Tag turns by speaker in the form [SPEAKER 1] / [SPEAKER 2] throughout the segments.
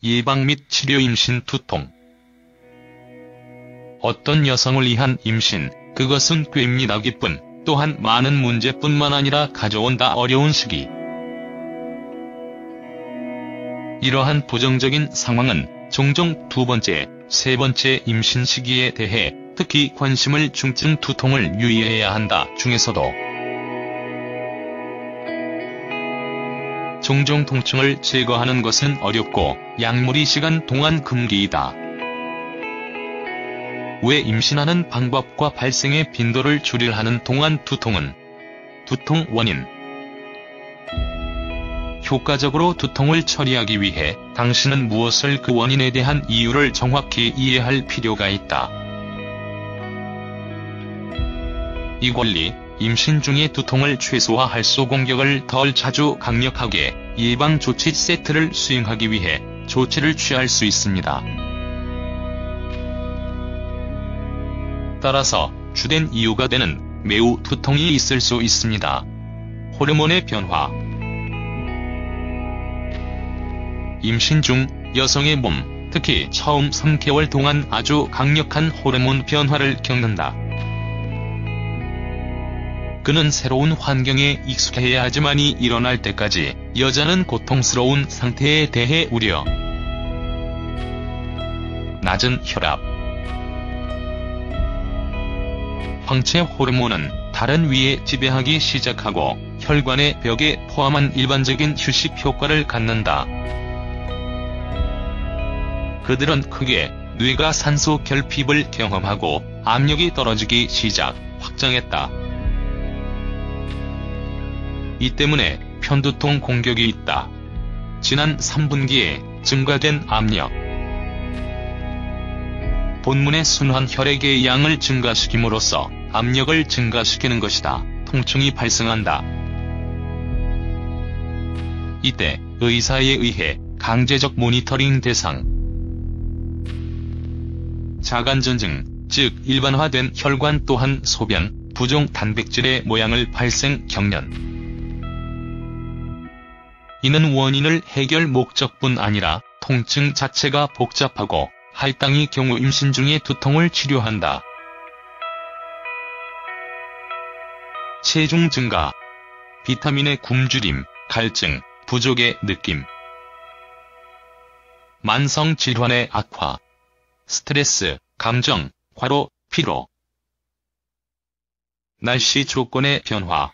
[SPEAKER 1] 예방 및 치료 임신 두통. 어떤 여성을 위한 임신, 그것은 꽤입니다 기쁨, 또한 많은 문제뿐만 아니라 가져온다 어려운 시기. 이러한 부정적인 상황은 종종 두 번째, 세 번째 임신 시기에 대해 특히 관심을 중증 두통을 유의해야 한다 중에서도 종종 통증을 제거하는 것은 어렵고 약물이 시간 동안 금기이다. 왜 임신하는 방법과 발생의 빈도를 줄이려 하는 동안 두통은 두통 원인. 효과적으로 두통을 처리하기 위해 당신은 무엇을 그 원인에 대한 이유를 정확히 이해할 필요가 있다. 이 권리, 임신 중의 두통을 최소화할 수 공격을 덜 자주 강력하게 예방조치 세트를 수행하기 위해 조치를 취할 수 있습니다. 따라서 주된 이유가 되는 매우 두통이 있을 수 있습니다. 호르몬의 변화. 임신 중 여성의 몸, 특히 처음 3개월 동안 아주 강력한 호르몬 변화를 겪는다. 그는 새로운 환경에 익숙해야 하지만이 일어날 때까지 여자는 고통스러운 상태에 대해 우려. 낮은 혈압. 황체 호르몬은 다른 위에 지배하기 시작하고 혈관의 벽에 포함한 일반적인 휴식 효과를 갖는다. 그들은 크게 뇌가 산소 결핍을 경험하고 압력이 떨어지기 시작, 확장했다. 이 때문에 편두통 공격이 있다. 지난 3분기에 증가된 압력. 본문의 순환 혈액의 양을 증가시킴으로써 압력을 증가시키는 것이다. 통증이 발생한다. 이때 의사에 의해 강제적 모니터링 대상. 자간전증, 즉 일반화된 혈관 또한 소변, 부종 단백질의 모양을 발생 경련. 이는 원인을 해결 목적뿐 아니라 통증 자체가 복잡하고 할당이 경우 임신 중의 두통을 치료한다. 체중 증가, 비타민의 굶주림, 갈증, 부족의 느낌, 만성 질환의 악화, 스트레스, 감정, 과로, 피로, 날씨 조건의 변화.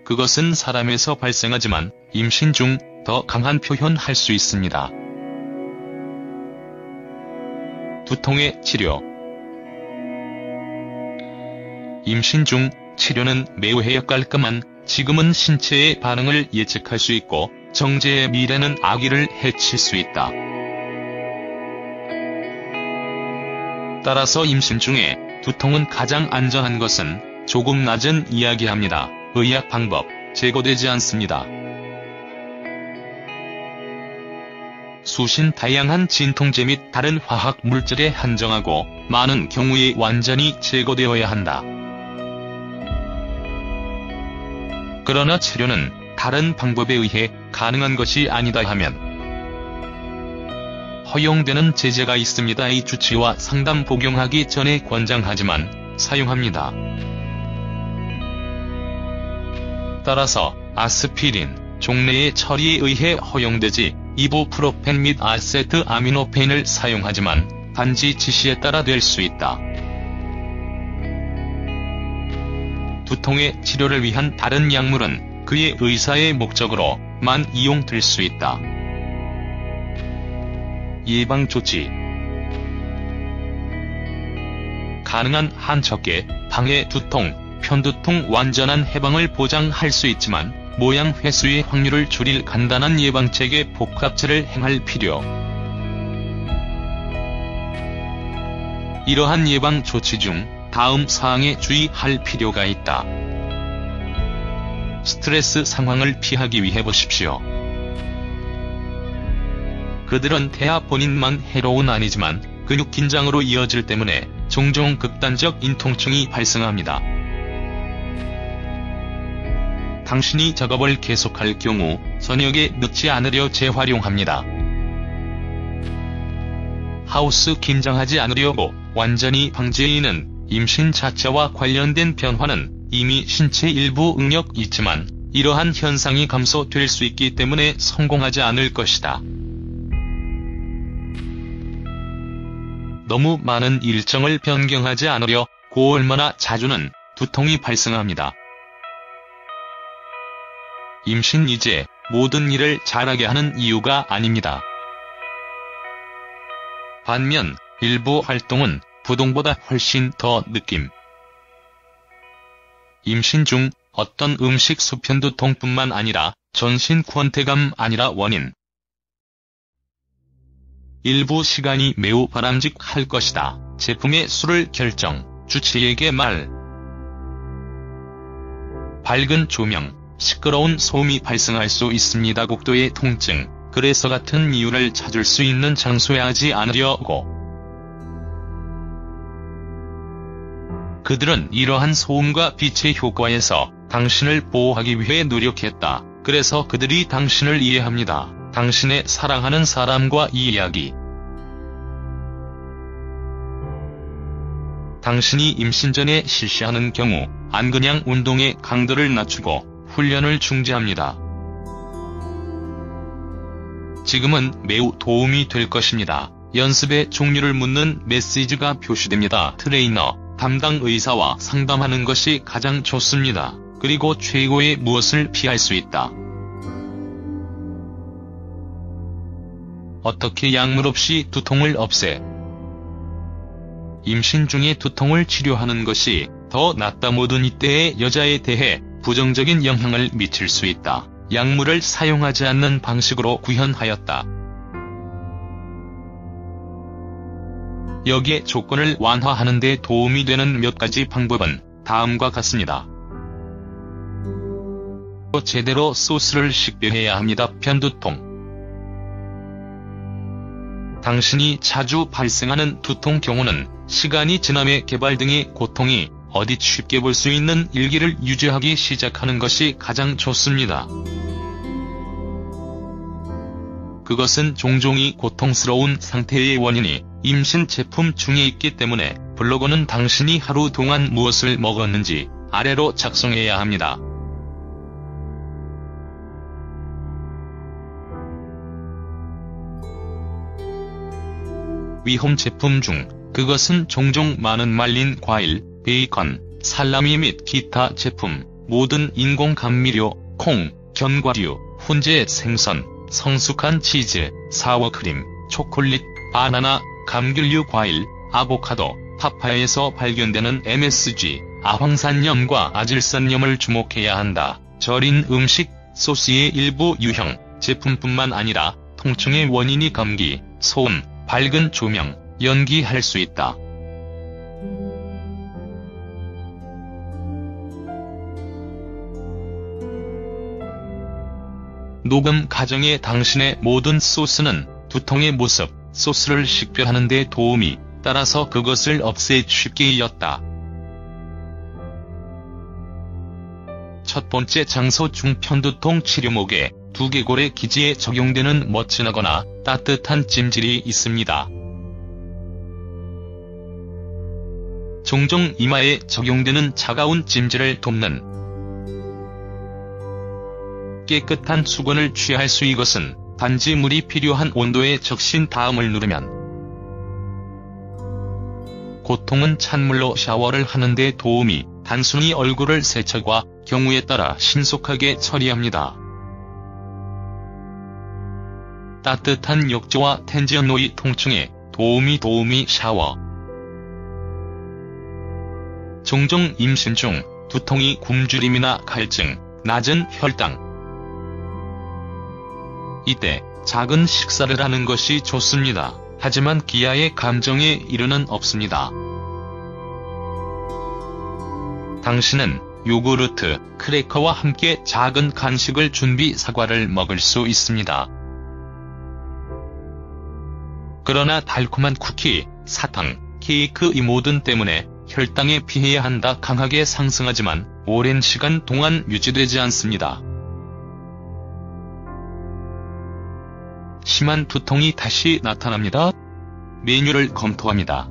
[SPEAKER 1] 그것은 사람에서 발생하지만 임신 중 더 강한 표현할 수 있습니다. 두통의 치료. 임신 중 치료는 매우 깔끔한, 지금은 신체의 반응을 예측할 수 있고 정제의 미래는 아기를 해칠 수 있다. 따라서 임신 중에 두통은 가장 안전한 것은 조금 낮은 이야기합니다. 의학 방법, 제거되지 않습니다. 수신 다양한 진통제 및 다른 화학 물질에 한정하고 많은 경우에 완전히 제거되어야 한다. 그러나 치료는 다른 방법에 의해 가능한 것이 아니다 하면 허용되는 제재가 있습니다. 이 주치의와 상담 복용하기 전에 권장하지만 사용합니다. 따라서 아스피린, 종래의 처리에 의해 허용되지 이부프로펜 및 아세트 아미노펜을 사용하지만 단지 지시에 따라 될 수 있다. 두통의 치료를 위한 다른 약물은 그의 의사의 목적으로만 이용될 수 있다. 예방조치. 가능한 한 적게 방해 두통, 편두통 완전한 해방을 보장할 수 있지만 모양 횟수의 확률을 줄일 간단한 예방책의 복합체를 행할 필요. 이러한 예방 조치 중 다음 사항에 주의할 필요가 있다. 스트레스 상황을 피하기 위해 보십시오. 그들은 태아 본인만 해로운 아니지만 근육 긴장으로 이어질 때문에 종종 극단적 인통증이 발생합니다. 당신이 작업을 계속할 경우 저녁에 늦지 않으려 재활용합니다. 하우스 긴장하지 않으려고 완전히 방지해이는 임신 자체와 관련된 변화는 이미 신체 일부 응력 있지만 이러한 현상이 감소될 수 있기 때문에 성공하지 않을 것이다. 너무 많은 일정을 변경하지 않으려 고 얼마나 자주는 두통이 발생합니다. 임신 이제 모든 일을 잘하게 하는 이유가 아닙니다. 반면 일부 활동은 부동보다 훨씬 더 느낌. 임신 중 어떤 음식 소변두통뿐만 아니라 전신 권태감 아니라 원인. 일부 시간이 매우 바람직할 것이다. 제품의 수를 결정, 주치의에게 말. 밝은 조명, 시끄러운 소음이 발생할 수 있습니다. 국도의 통증, 그래서 같은 이유를 찾을 수 있는 장소에 하지 않으려고. 그들은 이러한 소음과 빛의 효과에서 당신을 보호하기 위해 노력했다. 그래서 그들이 당신을 이해합니다. 당신의 사랑하는 사람과 이 이야기. 당신이 임신 전에 실시하는 경우 안근양 운동의 강도를 낮추고 훈련을 중지합니다. 지금은 매우 도움이 될 것입니다. 연습의 종류를 묻는 메시지가 표시됩니다. 트레이너, 담당 의사와 상담하는 것이 가장 좋습니다. 그리고 최고의 무엇을 피할 수 있다. 어떻게 약물 없이 두통을 없애? 임신 중에 두통을 치료하는 것이 더 낫다. 모든 이때의 여자에 대해 부정적인 영향을 미칠 수 있다. 약물을 사용하지 않는 방식으로 구현하였다. 여기에 조건을 완화하는 데 도움이 되는 몇 가지 방법은 다음과 같습니다. 제대로 소스를 식별해야 합니다. 편두통. 당신이 자주 발생하는 두통 경우는 시간이 지남에 개발 등의 고통이 어디 쉽게 볼 수 있는 일기를 유지하기 시작하는 것이 가장 좋습니다. 그것은 종종이 고통스러운 상태의 원인이 임신 제품 중에 있기 때문에 블로그는 당신이 하루 동안 무엇을 먹었는지 아래로 작성해야 합니다. 위험 제품 중 그것은 종종 많은 말린 과일, 베이컨, 살라미 및 기타 제품, 모든 인공 감미료, 콩, 견과류, 훈제 생선, 성숙한 치즈, 사워크림, 초콜릿, 바나나, 감귤류 과일, 아보카도, 파파야에서 발견되는 MSG, 아황산염과 아질산염을 주목해야 한다. 절인 음식, 소스의 일부 유형, 제품뿐만 아니라 통증의 원인이 감기, 소음, 밝은 조명, 연기할 수 있다. 녹음 과정의 당신의 모든 소스는 두통의 모습, 소스를 식별하는 데 도움이 따라서 그것을 없애 쉽게 이었다. 첫 번째 장소 중 편두통 치료목에 두개골의 기지에 적용되는 머쓱하거나 따뜻한 찜질이 있습니다. 종종 이마에 적용되는 차가운 찜질을 돕는 깨끗한 수건을 취할 수. 이것은 단지 물이 필요한 온도에 적신 다음을 누르면 고통은 찬물로 샤워를 하는 데 도움이 단순히 얼굴을 세척과 경우에 따라 신속하게 처리합니다. 따뜻한 욕조와 텐지어노이 통증에 도움이 샤워. 종종 임신 중 두통이 굶주림이나 갈증, 낮은 혈당. 이때 작은 식사를 하는 것이 좋습니다. 하지만 기아의 감정에 이르는 없습니다. 당신은 요구르트, 크래커와 함께 작은 간식을 준비 사과를 먹을 수 있습니다. 그러나 달콤한 쿠키, 사탕, 케이크 이 모든 때문에 혈당에 피해야 한다. 강하게 상승하지만 오랜 시간 동안 유지되지 않습니다. 심한 두통이 다시 나타납니다. 메뉴를 검토합니다.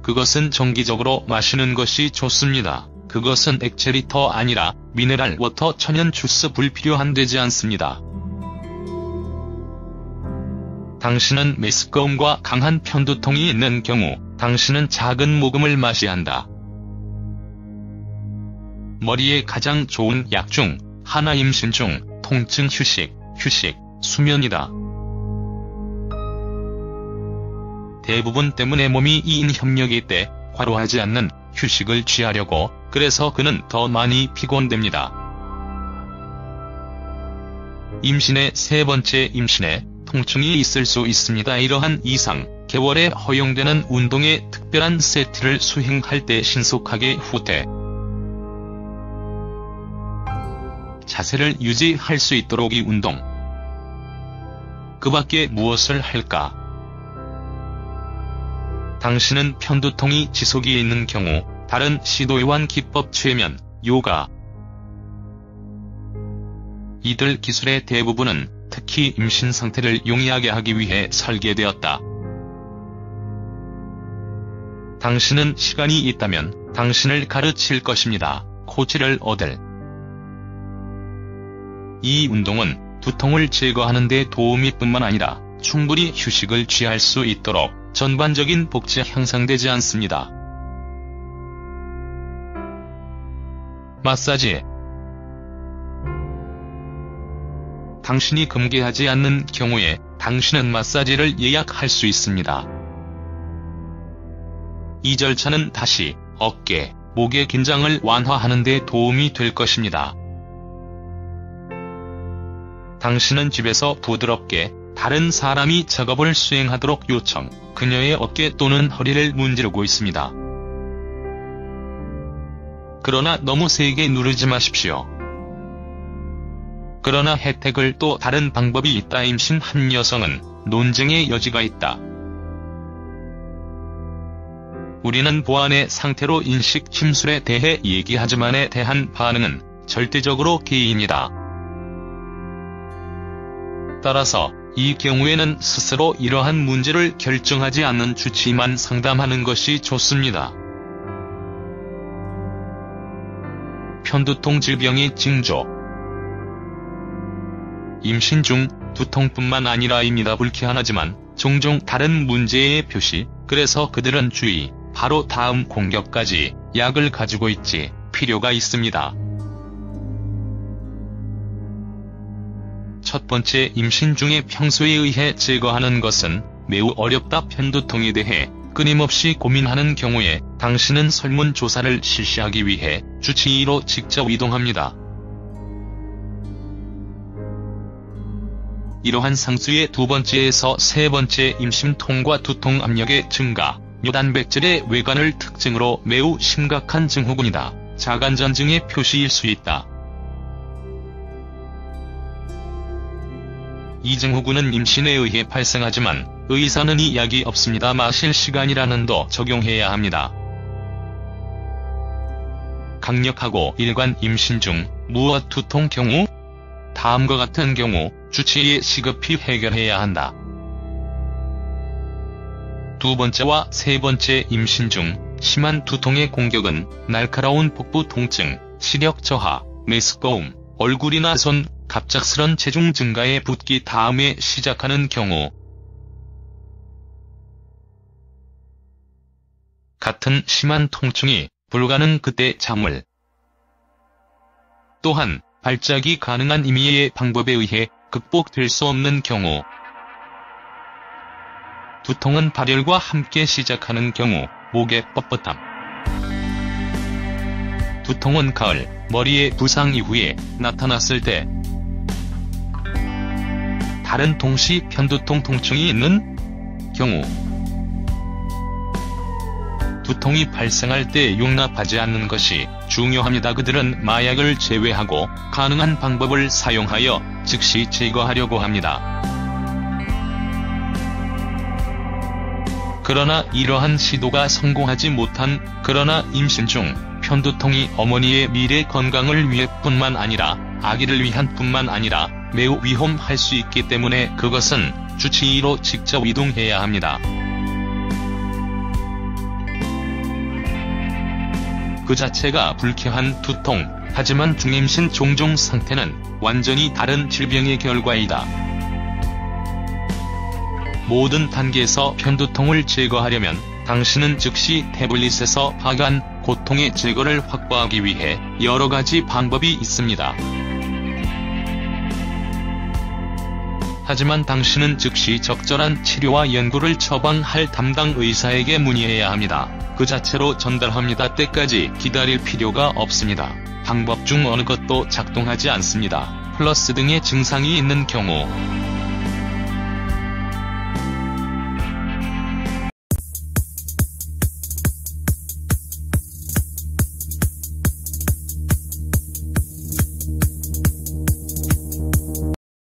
[SPEAKER 1] 그것은 정기적으로 마시는 것이 좋습니다. 그것은 액체리터 아니라 미네랄 워터 천연 주스 불필요한 되지 않습니다. 당신은 메스꺼움과 강한 편두통이 있는 경우 당신은 작은 모금을 마셔야 한다. 머리에 가장 좋은 약 중 하나 임신 중 통증 휴식, 수면이다. 대부분 때문에 몸이 이인 협력이 때 과로하지 않는 휴식을 취하려고 그래서 그는 더 많이 피곤됩니다. 임신의 세 번째 임신에 통증이 있을 수 있습니다. 이러한 이상 개월에 허용되는 운동의 특별한 세트를 수행할 때 신속하게 후퇴. 자세를 유지할 수 있도록 이 운동. 그 밖에 무엇을 할까? 당신은 편두통이 지속이 있는 경우 다른 시도에한 기법 최면, 요가. 이들 기술의 대부분은 특히 임신 상태를 용이하게 하기 위해 설계되었다. 당신은 시간이 있다면 당신을 가르칠 것입니다. 코치를 얻을. 이 운동은 두통을 제거하는 데 도움이 뿐만 아니라 충분히 휴식을 취할 수 있도록 전반적인 복지 향상되지 않습니다. 마사지. 당신이 금기하지 않는 경우에 당신은 마사지를 예약할 수 있습니다. 이 절차는 다시 어깨, 목의 긴장을 완화하는 데 도움이 될 것입니다. 당신은 집에서 부드럽게 다른 사람이 작업을 수행하도록 요청, 그녀의 어깨 또는 허리를 문지르고 있습니다. 그러나 너무 세게 누르지 마십시오. 그러나 혜택을 또 다른 방법이 있다. 임신한 여성은 논쟁의 여지가 있다. 우리는 보안의 상태로 인식 침술에 대해 얘기하지만에 대한 반응은 절대적으로 개인이다. 따라서 이 경우에는 스스로 이러한 문제를 결정하지 않는 주치의만 상담하는 것이 좋습니다. 편두통 질병의 징조. 임신 중 두통뿐만 아니라입니다. 불쾌하지만 종종 다른 문제의 표시. 그래서 그들은 주의, 바로 다음 공격까지 약을 가지고 있지 필요가 있습니다. 첫 번째, 임신 중에 평소에 의해 제거하는 것은 매우 어렵다. 편두통에 대해 끊임없이 고민하는 경우에 당신은 설문조사를 실시하기 위해 주치의로 직접 이동합니다. 이러한 상수의 두 번째에서 세 번째, 임신통과 두통 압력의 증가, 요단백질의 외관을 특징으로 매우 심각한 증후군이다. 자간전증의 표시일 수 있다. 이 증후군은 임신에 의해 발생하지만 의사는 이 약이 없습니다. 마실 시간이라는 도 적용해야 합니다. 강력하고 일관 임신 중 무엇 두통 경우? 다음과 같은 경우 주치의에 시급히 해결해야 한다. 두 번째와 세 번째, 임신 중 심한 두통의 공격은 날카로운 복부 통증, 시력 저하, 메스꺼움, 얼굴이나 손, 갑작스런 체중 증가에 붓기 다음에 시작하는 경우. 같은 심한 통증이 불가능 그때 잠을. 또한 발작이 가능한 임의의 방법에 의해 극복될 수 없는 경우. 두통은 발열과 함께 시작하는 경우, 목의 뻣뻣함. 두통은 가을, 머리의 부상 이후에 나타났을 때. 다른 동시 편두통 통증이 있는 경우. 두통이 발생할 때 용납하지 않는 것이 중요합니다. 그들은 마약을 제외하고 가능한 방법을 사용하여 즉시 제거하려고 합니다. 그러나 이러한 시도가 성공하지 못한, 그러나 임신 중 편두통이 어머니의 미래 건강을 위해 뿐만 아니라 아기를 위한 뿐만 아니라 매우 위험할 수 있기 때문에 그것은 주치의로 직접 이동해야 합니다. 그 자체가 불쾌한 두통, 하지만 중임신 종종 상태는 완전히 다른 질병의 결과이다. 모든 단계에서 편두통을 제거하려면 당신은 즉시 태블릿에서 파악한 고통의 제거를 확보하기 위해 여러 가지 방법이 있습니다. 하지만 당신은 즉시 적절한 치료와 연구를 처방할 담당 의사에게 문의해야 합니다. 그 자체로 전달합니다. 때까지 기다릴 필요가 없습니다. 방법 중 어느 것도 작동하지 않습니다. 플러스 등의 증상이 있는 경우